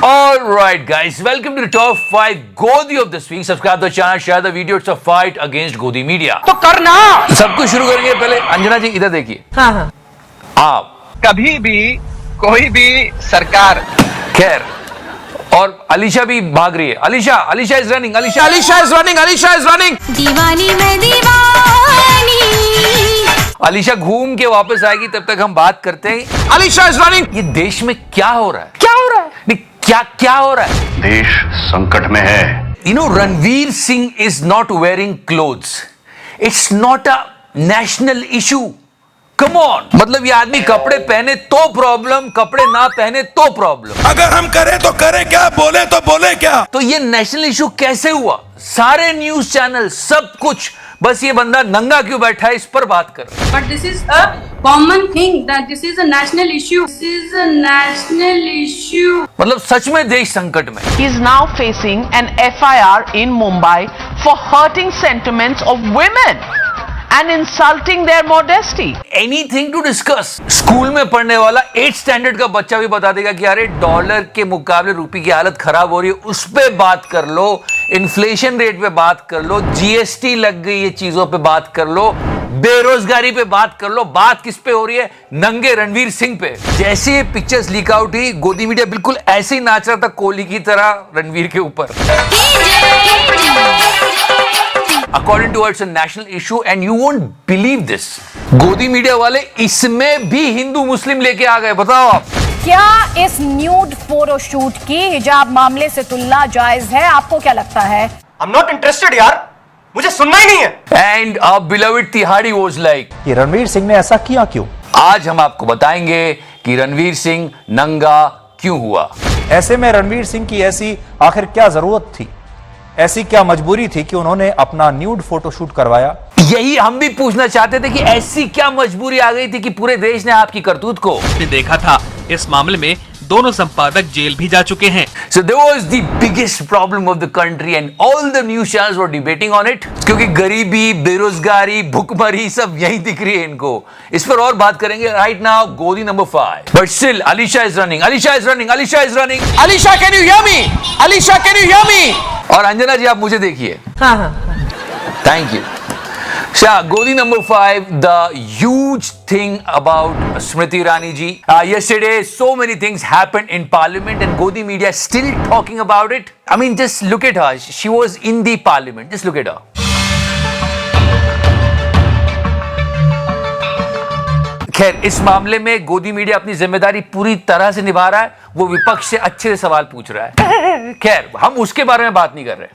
Alright guys, welcome to the top 5 Godi of this week. Subscribe to the channel, share the video. It's a fight against Godi media. तो करना। सब कुछ शुरू करेंगे। पहले अंजना जी इधर देखिए। हाँ। आप कभी भी कोई भी सरकार खैर और अलीशा भी भाग रही है। Alisha is running. Alisha is running. दीवानी मैं दीवानी। अलीशा घूम के वापस आएगी, तब तक हम बात करते हैं। Alisha is running. ये देश में क्या हो रहा है? नहीं, क्या हो रहा है? देश संकट में है। You know, Ranveer Singh is not wearing clothes. It's not a national issue. Come on. मतलब ये आदमी कपड़े पहने तो प्रॉब्लम, कपड़े ना पहने तो प्रॉब्लम। अगर हम करें तो करें क्या, बोले तो बोले क्या? तो ये नेशनल इशू कैसे हुआ? सारे न्यूज चैनल सब कुछ, बस ये बंदा नंगा क्यों बैठा है इस पर बात कर रहे हैं। But this is a common thing that this is a national issue. This is a national issue. मतलब सच में देश संकट में। He is now facing an FIR in Mumbai for hurting sentiments of women and insulting their modesty. Anything to discuss. School में पढ़ने वाला 8th standard का बच्चा भी बता देगा कि अरे डॉलर के मुकाबले रुपए की हालत खराब हो रही है, उस पे बात कर लो, इन्फ्लेशन रेट पे बात कर लो, जीएसटी लग गई है चीजों पे बात कर लो, बेरोजगारी पे बात कर लो। बात किस पे हो रही है? नंगे रणवीर सिंह पे। जैसे ये पिक्चर्स लीक आउट हुई, गोदी मीडिया बिल्कुल ऐसे ही नाच रहा था कोहली की तरह रणवीर के ऊपर। According to it's a national issue and you won't believe this. गोदी मीडिया वाले इसमें भी हिंदू मुस्लिम लेके आ गए। बताओ आप, क्या इस न्यूड फोटोशूट की हिजाब मामले से तुलना जायज है? आपको क्या लगता है? I'm not interested यार, मुझे सुनना ही नहीं है। And our beloved तिहाड़ी was like, कि रणवीर सिंह ने ऐसा किया क्यों? आज हम आपको बताएंगे कि रणवीर सिंह नंगा क्यों हुआ। ऐसे में रणवीर सिंह की ऐसी आखिर क्या जरूरत थी, ऐसी क्या मजबूरी थी कि उन्होंने अपना न्यूड फोटोशूट करवाया? यही हम भी पूछना चाहते थे कि ऐसी क्या मजबूरी आ गई थी कि पूरे देश ने आपकी करतूत को देखा था। इस मामले में दोनों संपादक जेल भी जा चुके हैं। So there was the biggest problem of the country and all the news channels were debating on it. क्योंकि गरीबी, बेरोजगारी, भुखमरी सब यही दिख रही है इनको। इस पर और बात करेंगे। Right now, Godi number 5. But still, Alisha is running. Alisha, can you hear me? Alisha, can you hear me? और अंजना जी आप मुझे देखिए। हाँ। Thank you. Godi number 5, the huge thing about Smriti Irani ji. Yesterday, so many things happened in Parliament, and Godi media is still talking about it. I mean, just look at her. She was in the Parliament. Just look at her. खैर, इस मामले में गोदी media अपनी जिम्मेदारी पूरी तरह से निभा रहा है। वो विपक्ष से अच्छे से सवाल पूछ रहा है। खैर, हम उसके बारे में बात नहीं कर रहे।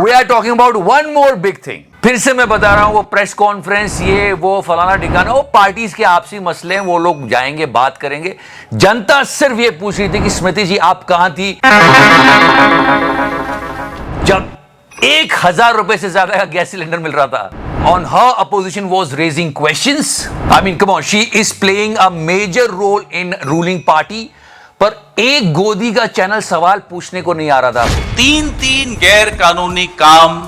We are talking about one more big thing. फिर से मैं बता रहा हूं, वो प्रेस कॉन्फ्रेंस, ये वो फलाना ठिकाना, वो पार्टीज के आपसी मसले हैं, वो लोग जाएंगे, बात करेंगे। जनता सिर्फ ये पूछ रही थी कि स्मृति जी आप कहां थी जब 1000 रुपए से ज्यादा का गैस सिलेंडर मिल रहा था। On her, opposition was raising questions. I mean, come on, she is playing a major role in ruling party. पर एक गोदी का चैनल सवाल पूछने को नहीं आ रहा था। तीन गैर कानूनी काम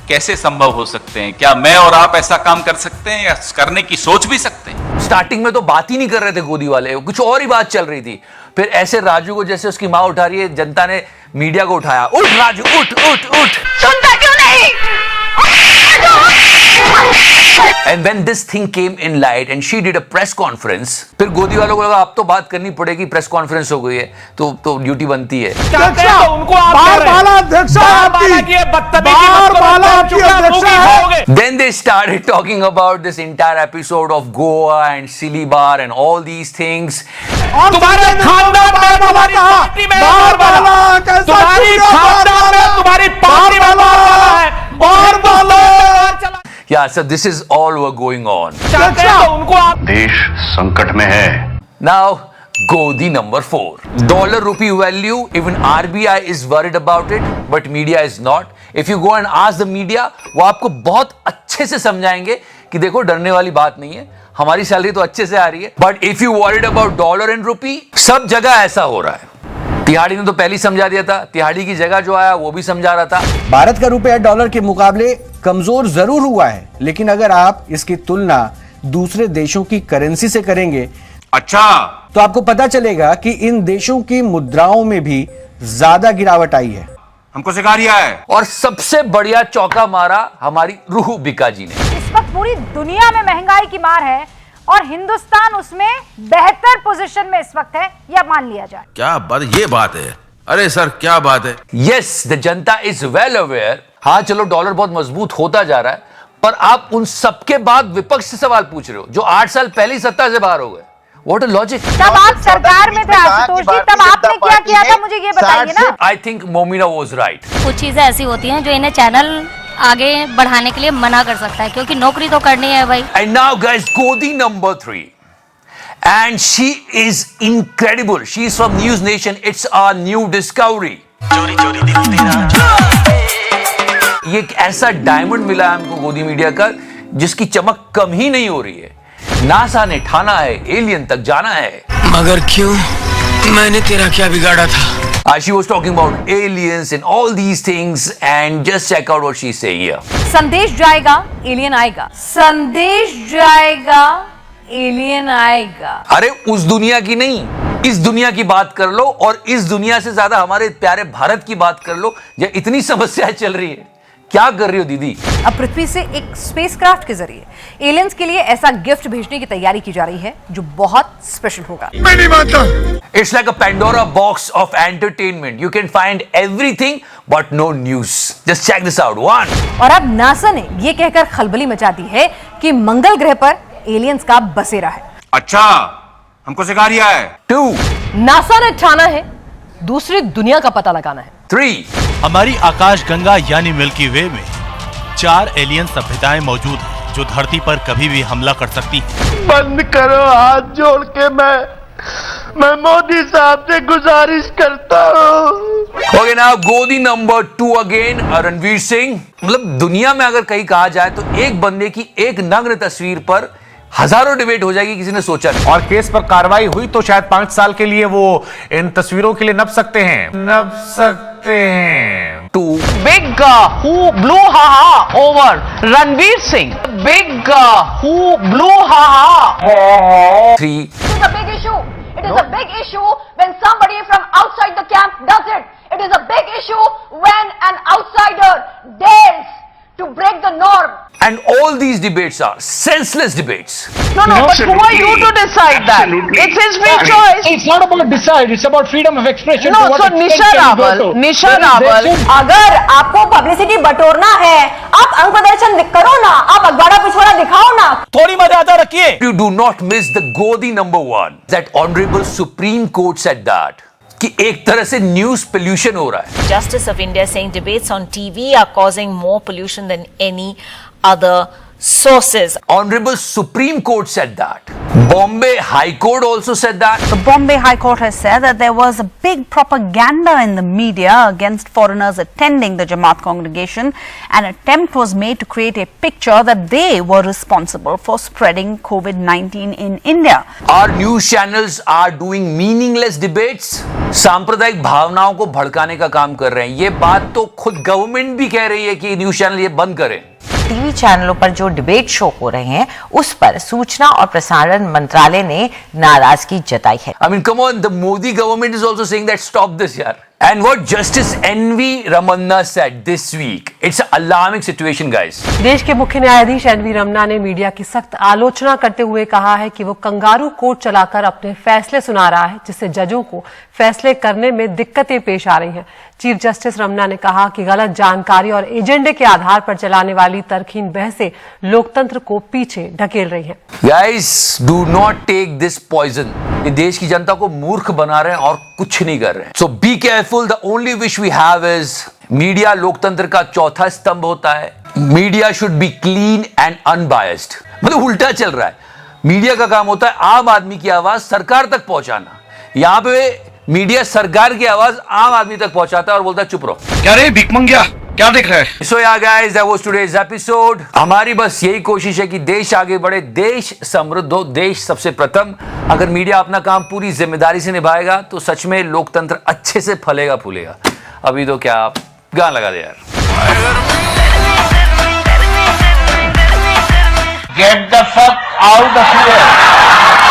कैसे संभव हो सकते हैं? क्या मैं और आप ऐसा काम कर सकते हैं या करने की सोच भी सकते हैं? स्टार्टिंग में तो बात ही नहीं कर रहे थे गोदी वाले, कुछ और ही बात चल रही थी। फिर ऐसे राजू को जैसे उसकी मां उठा रही है, जनता ने मीडिया को उठाया। उठ राजू, उठ। सुनता क्यों नहीं? And when this thing came in light and she did a press conference, फिर गोदी वालों को लगा अब तो बात करनी पड़ेगी, प्रेस कॉन्फ्रेंस हो गई है तो ड्यूटी बनती है। Then they started talking about this entire episode of Goa and Silly Bar and all these things. तुम्हारे खानदान में, तुम्हारी पार्टी में, तुम्हारी पार्टी में Yeah, so this is all were going on. देश संकट में है। Now, Godi number 4. Dollar rupee value, even RBI is worried about it, but media is not. If you go and ask the media, वो आपको बहुत अच्छे से समझाएंगे कि देखो डरने वाली बात नहीं है, हमारी सैलरी तो अच्छे से आ रही है। But if you worried about dollar and rupee, सब जगह ऐसा हो रहा है। तिहाड़ी ने तो पहले समझा दिया था, तिहाड़ी की जगह जो आया वो भी समझा रहा था। भारत का रुपया डॉलर के मुकाबले कमजोर जरूर हुआ है, लेकिन अगर आप इसकी तुलना दूसरे देशों की करेंसी से करेंगे। अच्छा, तो आपको पता चलेगा कि इन देशों की मुद्राओं में भी ज्यादा गिरावट आई है। हमको सिखा रिया है। और सबसे बढ़िया चौका मारा हमारी रूह बिका जी ने। इस वक्त पूरी दुनिया में महंगाई की मार है और हिंदुस्तान उसमें बेहतर पोजीशन में इस वक्त है, यह मान लिया जाए। क्या बात, ये बात है। अरे सर क्या बात है। Yes, the Janata is well aware. हाँ चलो डॉलर बहुत मजबूत होता जा रहा है, पर आप उन सबके बाद विपक्ष से सवाल पूछ रहे हो जो 8 साल पहले ही सत्ता से बाहर हो गए। What a logic! तब आप सरकार में थे आशुतोष जी, तब आपने क्या किया था मुझे ये बताइए ना। I think Momina was right. कुछ चीजें ऐसी होती हैं जो इन्हें चैनल आगे बढ़ाने के लिए मना कर सकता है, क्योंकि नौकरी तो करनी है भाई। And now guys, Godi number 3. And she is incredible. She is from News Nation. It's our new discovery. ये एक ऐसा डायमंड मिला है हमको गोदी मीडिया का जिसकी चमक कम ही नहीं हो रही है। नासा ने ठाना है एलियन तक जाना है। मगर क्यों? मैंने तेरा क्या बिगाड़ा था? She was talking about aliens and all these things, and just check out what she's saying here. संदेश जाएगा, एलियन आएगा। संदेश जाएगा, एलियन आएगा। अरे उस दुनिया की नहीं, इस दुनिया की बात कर लो, और इस दुनिया से ज्यादा हमारे प्यारे भारत की बात कर लो। ये इतनी समस्याएं चल रही है, क्या कर रही हो दीदी? अब पृथ्वी से एक स्पेसक्राफ्ट के जरिए एलियंस के लिए ऐसा गिफ्ट भेजने की तैयारी की जा रही है जो बहुत स्पेशल होगा। मैं नहीं मानता। It's like a Pandora box of entertainment. You can find everything but no news. Just check this out. 1. और अब नासा ने ये कहकर खलबली मचा दी है कि मंगल ग्रह पर एलियंस का बसेरा है। अच्छा, हमको सिखा रिया है। 2. नासा ने ठाना है दूसरी दुनिया का पता लगाना है। 3. हमारी आकाश गंगा यानी मिल्की वे में 4 एलियन सभ्यताएं मौजूद हैं जो धरती पर कभी भी हमला कर सकती हैं। बंद करो, हाथ जोड़ के मैं मोदी साहब से गुजारिश करता हूँ। Okay, now Godi number 2 again, Ranveer Singh. मतलब दुनिया में अगर कहीं कहा जाए तो एक बंदे की एक नग्न तस्वीर पर हजारों डिबेट हो जाएगी, किसी ने सोचा नहीं। और केस पर कार्रवाई हुई तो शायद 5 साल के लिए वो इन तस्वीरों के लिए नप सकते हैं। 2. Big who blew ha-ha over Ranveer Singh. Big who blew ha-ha. 3. It is a big issue. It is a big issue when somebody from outside the camp does it. It is a big issue when an outsider dares to break the norm. And all these debates are senseless debates. No, but who are you to decide that? It's his free choice. It's not about decide. It's about freedom of expression. No, so Nisha Raval, अगर आपको publicity बटोरना है, आप अंक प्रदर्शन करो ना, आप अखबारा पिछवाड़ा दिखाओ ना। थोड़ी मर्यादा रखिए। You do not miss the Godi number 1. That honorable Supreme Court said that. कि एक तरह से न्यूज पोल्यूशन हो रहा है। Justice of India saying debates on TV are causing more pollution than any other sources. Honorable Supreme Court said that. Bombay High Court also said that. The Bombay High Court has said that there was a big propaganda in the media against foreigners attending the Jamaat congregation. An attempt was made to create a picture that they were responsible for spreading COVID-19 in India. Our news channels are doing meaningless debates. सांप्रदायिक भावनाओं को भड़काने का काम कर रहे हैं। ये बात तो खुद गवर्नमेंट भी कह रही है कि न्यूज चैनल ये बंद करें। टीवी चैनलों पर जो डिबेट शो हो रहे हैं उस पर सूचना और प्रसारण मंत्रालय ने नाराजगी जताई है। I mean, come on, the Modi government is also saying that stop this, yaar. And what Justice N.V. Ramanna said this week, it's an alarming situation, guys. देश के मुख्य न्यायाधीश एनवी रमन्ना ने मीडिया की सख्त आलोचना करते हुए कहा है कि वो कंगारू कोर्ट चलाकर अपने फैसले सुना रहा है, जिससे जजों को फैसले करने में दिक्कतें पेश आ रही हैं। चीफ जस्टिस रमन्ना ने कहा कि गलत जानकारी और एजेंडे के आधार पर चलाने वाली तरकीन बहसें लोकतंत्र को पीछे ढकेल रही हैं। Guys, do not take this poison. ये देश की जनता को मूर्ख बना रहे हैं और कुछ नहीं कर रहे हैं। So be careful. The only wish we have is media लोकतंत्र का चौथा स्तंभ होता है। Media should be clean and unbiased. मतलब उल्टा चल रहा है। मीडिया का काम होता है आम आदमी की आवाज सरकार तक पहुंचाना। यहाँ पे मीडिया सरकार की आवाज आम आदमी तक पहुंचाता है और बोलता है चुप रहो। क्या रे भीख मंगिया, क्या देख रहे हैं? So yeah guys, that was today's episode. हमारी बस यही कोशिश है कि देश आगे बढ़े, देश समृद्ध हो, देश सबसे प्रथम। अगर मीडिया अपना काम पूरी जिम्मेदारी से निभाएगा तो सच में लोकतंत्र अच्छे से फलेगा फूलेगा। अभी तो क्या गाना लगा दे यार। Get the fuck out of here.